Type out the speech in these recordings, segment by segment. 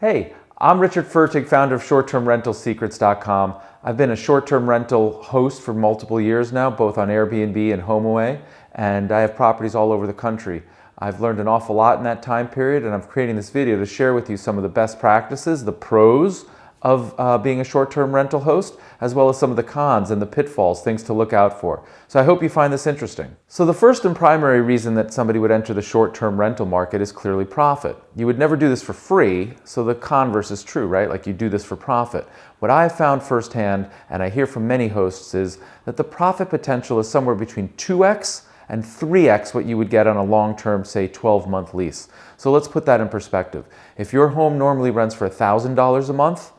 Hey, I'm Richard Fertig, founder of ShortTermRentalSecrets.com. I've been a short-term rental host for multiple years now, both on Airbnb and HomeAway, and I have properties all over the country. I've learned an awful lot in that time period, and I'm creating this video to share with you some of the best practices, the pros of being a short-term rental host, as well as some of the cons and the pitfalls, things to look out for. So I hope you find this interesting. So the first and primary reason that somebody would enter the short-term rental market is clearly profit. You would never do this for free, so the converse is true, right? Like you do this for profit. What I have found firsthand, and I hear from many hosts, is that the profit potential is somewhere between 2x and 3x what you would get on a long-term, say, 12-month lease. So let's put that in perspective. If your home normally rents for $1,000 a month,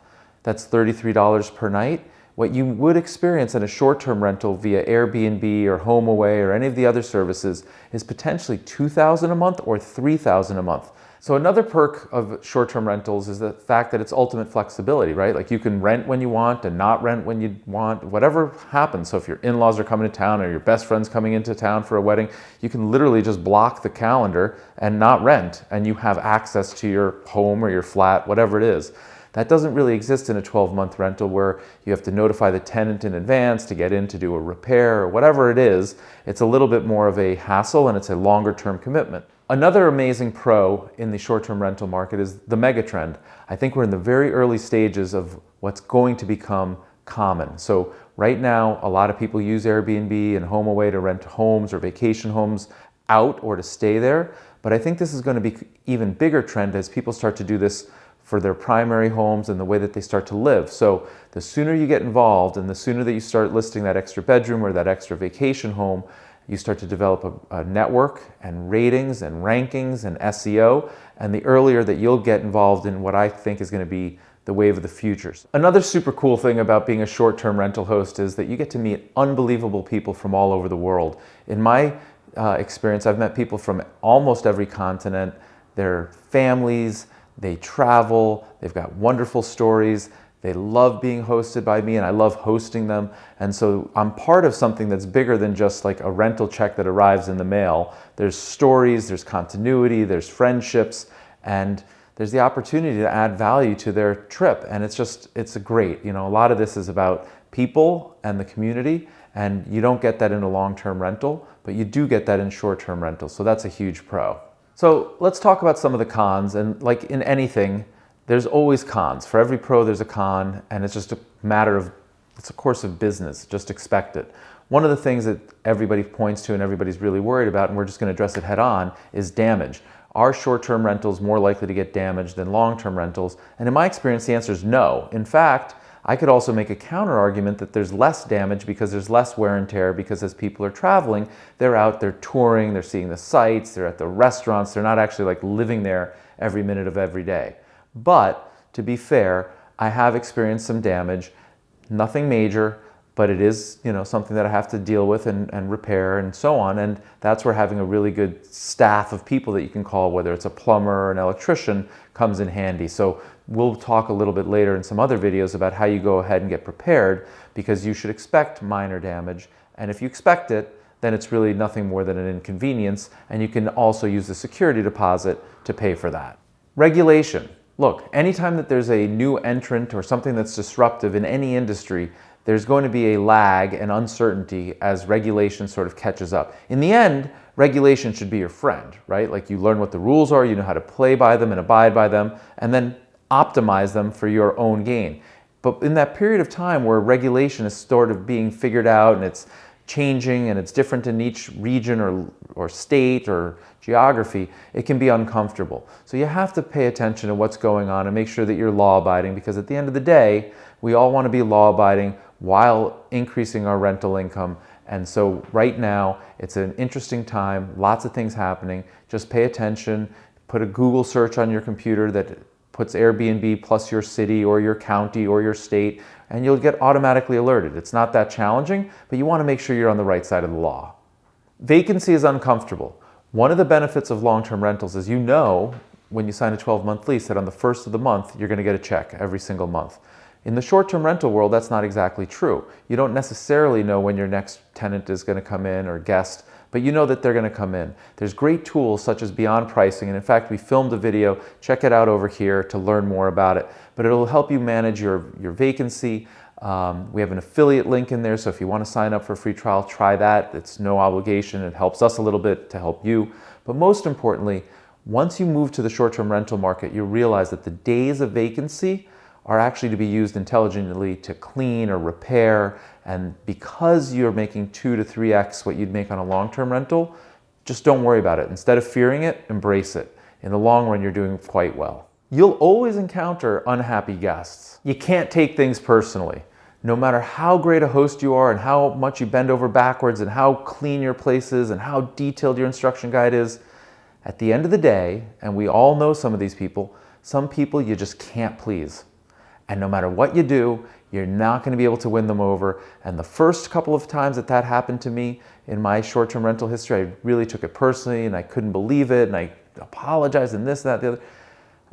that's $33 per night. What you would experience in a short-term rental via Airbnb or HomeAway or any of the other services is potentially $2,000 a month or $3,000 a month. So another perk of short-term rentals is the fact that it's ultimate flexibility, right? Like you can rent when you want and not rent when you want, whatever happens. So if your in-laws are coming to town or your best friend's coming into town for a wedding, you can literally just block the calendar and not rent, and you have access to your home or your flat, whatever it is. That doesn't really exist in a 12-month rental where you have to notify the tenant in advance to get in to do a repair or whatever it is. It's a little bit more of a hassle and it's a longer-term commitment. Another amazing pro in the short-term rental market is the megatrend. I think we're in the very early stages of what's going to become common. So right now, a lot of people use Airbnb and HomeAway to rent homes or vacation homes out or to stay there. But I think this is going to be an even bigger trend as people start to do this for their primary homes and the way that they start to live. So the sooner you get involved and the sooner that you start listing that extra bedroom or that extra vacation home, you start to develop a network and ratings and rankings and SEO, and the earlier that you'll get involved in what I think is going to be the wave of the futures. Another super cool thing about being a short-term rental host is that you get to meet unbelievable people from all over the world. In my experience, I've met people from almost every continent, their families, they travel, they've got wonderful stories, they love being hosted by me and I love hosting them. And so I'm part of something that's bigger than just like a rental check that arrives in the mail. There's stories, there's continuity, there's friendships, and there's the opportunity to add value to their trip. And it's a great, a lot of this is about people and the community, and you don't get that in a long-term rental, but you do get that in short-term rental. So that's a huge pro. So let's talk about some of the cons, and like in anything, there's always cons. For every pro, there's a con, and it's just a matter of, it's a course of business, just expect it. One of the things that everybody points to and everybody's really worried about, and we're just gonna address it head on, is damage. Are short-term rentals more likely to get damaged than long-term rentals? And in my experience, the answer is no. In fact, I could also make a counter argument that there's less damage because there's less wear and tear, because as people are traveling, they're out, they're touring, they're seeing the sights, they're at the restaurants, they're not actually like living there every minute of every day. But to be fair, I have experienced some damage, nothing major, but it is something that I have to deal with and repair and so on. And that's where having a really good staff of people that you can call, whether it's a plumber or an electrician, comes in handy. So we'll talk a little bit later in some other videos about how you go ahead and get prepared, because you should expect minor damage. And if you expect it, then it's really nothing more than an inconvenience. And you can also use the security deposit to pay for that. Regulation. Look, anytime that there's a new entrant or something that's disruptive in any industry, there's going to be a lag and uncertainty as regulation sort of catches up. In the end, regulation should be your friend, right? Like you learn what the rules are, you know how to play by them and abide by them, and then optimize them for your own gain. But in that period of time where regulation is sort of being figured out and it's changing and it's different in each region or state or geography, it can be uncomfortable. So you have to pay attention to what's going on and make sure that you're law-abiding, because at the end of the day, we all want to be law-abiding while increasing our rental income. And so right now, it's an interesting time, lots of things happening. Just pay attention, put a Google search on your computer that puts Airbnb plus your city or your county or your state, and you'll get automatically alerted. It's not that challenging, but you want to make sure you're on the right side of the law. Vacancy is uncomfortable. One of the benefits of long-term rentals is when you sign a 12-month lease that on the first of the month, you're going to get a check every single month. In the short-term rental world, that's not exactly true. You don't necessarily know when your next tenant is going to come in or guest, but you know that they're going to come in. There's great tools such as Beyond Pricing, and in fact, we filmed a video. Check it out over here to learn more about it, but it'll help you manage your vacancy. We have an affiliate link in there, so if you want to sign up for a free trial, try that. It's no obligation. It helps us a little bit to help you. But most importantly, once you move to the short-term rental market, you realize that the days of vacancy are actually to be used intelligently to clean or repair. And because you're making 2 to 3x what you'd make on a long-term rental, just don't worry about it. Instead of fearing it, embrace it. In the long run, you're doing quite well. You'll always encounter unhappy guests. You can't take things personally. No matter how great a host you are and how much you bend over backwards and how clean your place is and how detailed your instruction guide is, at the end of the day, and we all know some of these people, some people you just can't please. And no matter what you do, you're not going to be able to win them over. And the first couple of times that happened to me in my short-term rental history, I really took it personally and I couldn't believe it and I apologized and this, that, the other.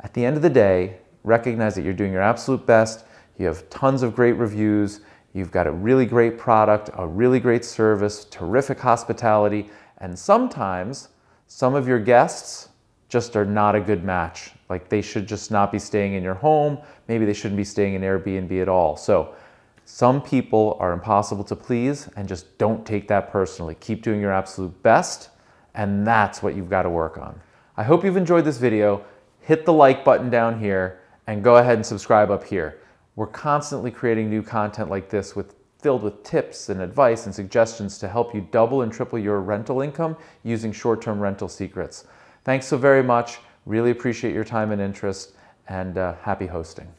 At the end of the day, recognize that you're doing your absolute best. You have tons of great reviews. You've got a really great product, a really great service, terrific hospitality, and sometimes some of your guests just are not a good match. Like they should just not be staying in your home. Maybe they shouldn't be staying in Airbnb at all. So some people are impossible to please, and just don't take that personally. Keep doing your absolute best, and that's what you've got to work on. I hope you've enjoyed this video. Hit the like button down here and go ahead and subscribe up here. We're constantly creating new content like this filled with tips and advice and suggestions to help you double and triple your rental income using short-term rental secrets. Thanks so very much. Really appreciate your time and interest, and happy hosting.